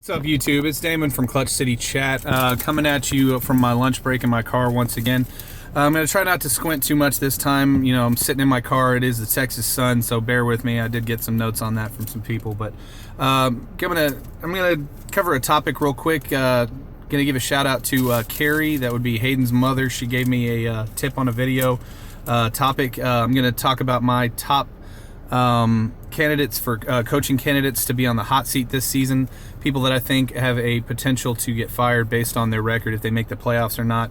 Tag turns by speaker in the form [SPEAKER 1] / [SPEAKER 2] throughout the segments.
[SPEAKER 1] What's up, YouTube? It's Damon from Clutch City Chat, coming at you from my lunch break in my car once again. I'm going to try not to squint too much this time. You know, I'm sitting in my car. It is the Texas sun, so bear with me. I did get some notes on that from some people, but I'm gonna cover a topic real quick. Gonna give a shout out to Carrie. That would be Hayden's mother. She gave me a tip on a video topic. I'm gonna talk about my top candidates for coaching candidates to be on the hot seat this season. People that I think have a potential to get fired based on their record if they make the playoffs or not.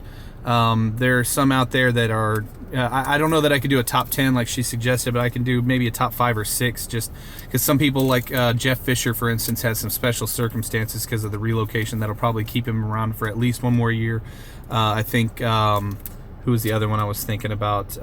[SPEAKER 1] There are some out there that are I don't know that I could do a top 10 like she suggested, but I can do maybe a top 5 or 6, just because some people like Jeff Fisher, for instance, has some special circumstances because of the relocation that'll probably keep him around for at least one more year. I think who was the other one I was thinking about?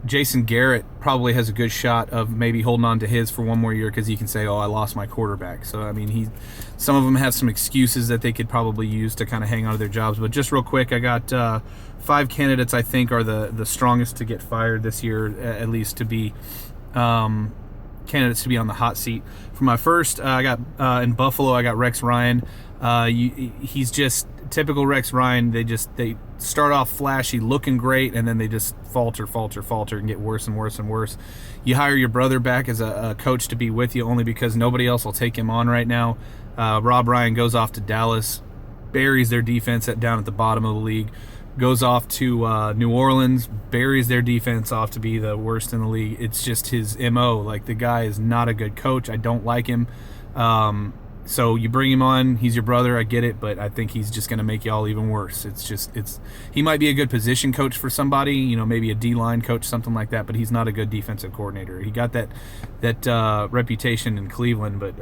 [SPEAKER 1] Jason Garrett probably has a good shot of maybe holding on to his for one more year because he can say, "Oh, I lost my quarterback." So I mean, some of them have some excuses that they could probably use to kind of hang on to their jobs. But just real quick, I got 5 candidates I think are the strongest to get fired this year, at least to be candidates to be on the hot seat. For my first, I got in Buffalo, I got Rex Ryan. He's just typical Rex Ryan. They start off flashy, looking great, and then they just falter, and get worse and worse and worse. You hire your brother back as a coach to be with you only because nobody else will take him on right now. Rob Ryan goes off to Dallas, buries their defense down at the bottom of the league, goes off to New Orleans, buries their defense off to be the worst in the league. It's just his MO. Like, the guy is not a good coach. I don't like him. So you bring him on, he's your brother, I get it, but I think he's just going to make y'all even worse. He might be a good position coach for somebody, you know, maybe a D-line coach, something like that, but he's not a good defensive coordinator. He got that reputation in Cleveland, but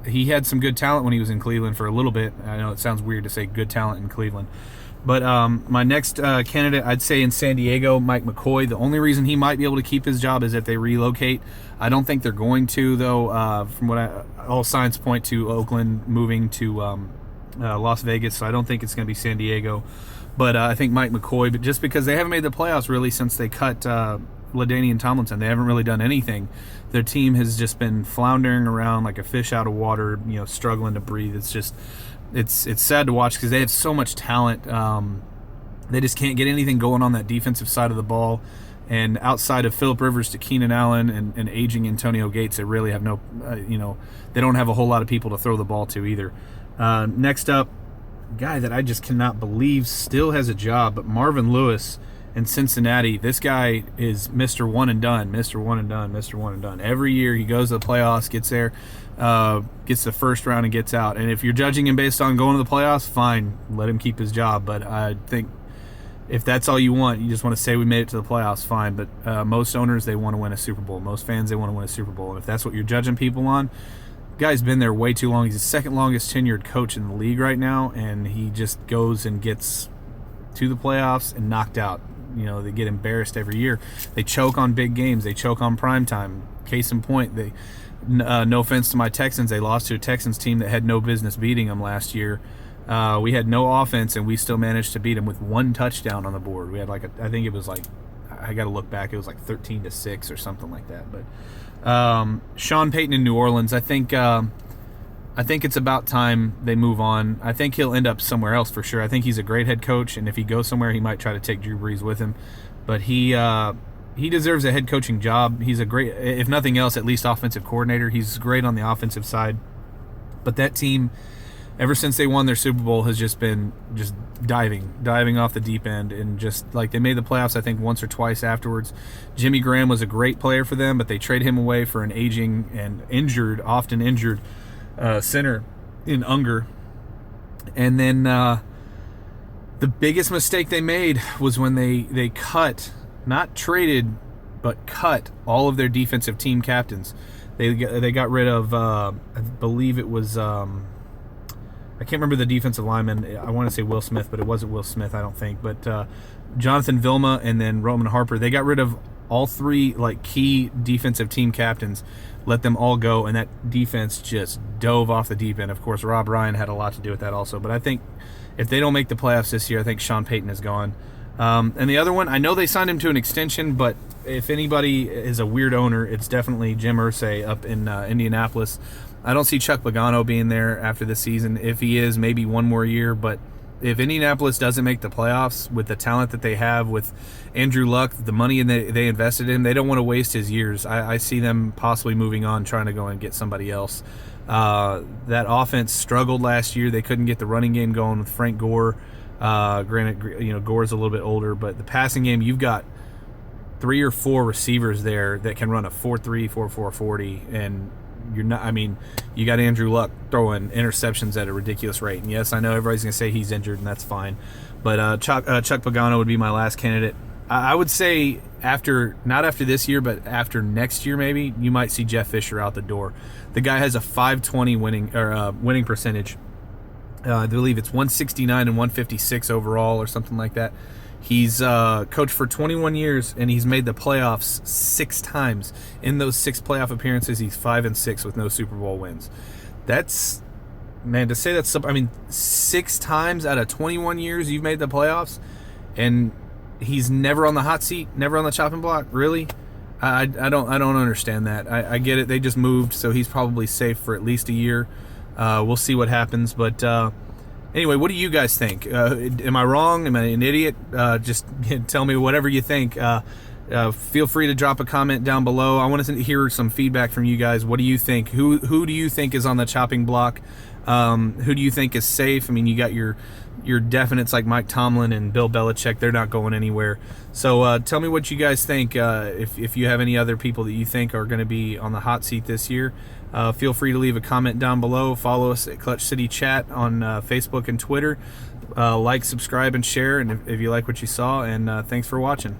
[SPEAKER 1] he had some good talent when he was in Cleveland for a little bit. I know it sounds weird to say good talent in Cleveland. But my next candidate, I'd say in San Diego, Mike McCoy. The only reason he might be able to keep his job is if they relocate. I don't think they're going to, though. From what all signs point to Oakland moving to Las Vegas, so I don't think it's going to be San Diego. But I think Mike McCoy, but just because they haven't made the playoffs really since they cut LaDainian Tomlinson. They haven't really done anything. Their team has just been floundering around like a fish out of water, you know, struggling to breathe. It's just... It's sad to watch because they have so much talent. They just can't get anything going on that defensive side of the ball. And outside of Phillip Rivers to Keenan Allen and aging Antonio Gates, they really have no, they don't have a whole lot of people to throw the ball to either. Next up, a guy that I just cannot believe still has a job, but Marvin Lewis in Cincinnati. This guy is Mr. One and Done, Mr. One and Done, Mr. One and Done. Every year he goes to the playoffs, gets there, gets the first round and gets out. And if you're judging him based on going to the playoffs, fine, let him keep his job. But I think if that's all you want, you just want to say we made it to the playoffs, fine. But most owners, they want to win a Super Bowl. Most fans, they want to win a Super Bowl. And if that's what you're judging people on, the guy's been there way too long. He's the second longest tenured coach in the league right now, and he just goes and gets to the playoffs and knocked out. You know, they get embarrassed every year. They choke on big games. They choke on primetime. Case in point, no offense to my Texans, they lost to a Texans team that had no business beating them last year. We had no offense, and we still managed to beat them with 1 touchdown on the board. We had I think it was like, I got to look back, it was like 13-6 or something like that. But Sean Payton in New Orleans, I think it's about time they move on. I think he'll end up somewhere else for sure. I think he's a great head coach, and if he goes somewhere, he might try to take Drew Brees with him. But he deserves a head coaching job. He's a great, if nothing else, at least offensive coordinator. He's great on the offensive side. But that team, ever since they won their Super Bowl, has just been diving off the deep end, and just like they made the playoffs, I think, once or twice afterwards. Jimmy Graham was a great player for them, but they traded him away for an aging and often injured center in Unger. And then the biggest mistake they made was when they cut, not traded, but cut all of their defensive team captains. They got rid of, I believe it was, I can't remember the defensive lineman. I want to say Will Smith, but it wasn't Will Smith, I don't think. But Jonathan Vilma and then Roman Harper, they got rid of all 3 like key defensive team captains, let them all go, and that defense just dove off the deep end. Of course, Rob Ryan had a lot to do with that also. But I think if they don't make the playoffs this year, I think Sean Payton is gone. And the other one, I know they signed him to an extension, but if anybody is a weird owner, it's definitely Jim Irsay up in Indianapolis. I don't see Chuck Pagano being there after the season. If he is, maybe one more year. But if Indianapolis doesn't make the playoffs with the talent that they have, with Andrew Luck, the money they invested in, they don't want to waste his years. I see them possibly moving on, trying to go and get somebody else. That offense struggled last year. They couldn't get the running game going with Frank Gore. Granted, Gore's a little bit older, but the passing game, you've got 3 or 4 receivers there that can run a 4.3, 4.4 40, and you're not. I mean, you got Andrew Luck throwing interceptions at a ridiculous rate. And yes, I know everybody's gonna say he's injured, and that's fine. But Chuck Pagano would be my last candidate. I would say not after this year, but after next year, maybe you might see Jeff Fisher out the door. The guy has a 520 winning percentage. I believe it's 169 and 156 overall, or something like that. He's coached for 21 years, and he's made the playoffs 6 times. In those 6 playoff appearances, he's 5-6 with no Super Bowl wins. That's, man, to say that's, I mean, 6 times out of 21 years you've made the playoffs, and he's never on the hot seat, never on the chopping block. Really? I don't understand that. I get it. They just moved, so he's probably safe for at least a year. We'll see what happens, but anyway, what do you guys think? Am I wrong? Am I an idiot? Just tell me whatever you think. Feel free to drop a comment down below. I want to hear some feedback from you guys. What do you think? Who do you think is on the chopping block? Who do you think is safe? I mean, you got your definites like Mike Tomlin and Bill Belichick. They're not going anywhere. So tell me what you guys think. If you have any other people that you think are going to be on the hot seat this year, feel free to leave a comment down below. Follow us at Clutch City Chat on Facebook and Twitter. Like, subscribe, and share, and if you like what you saw. And thanks for watching.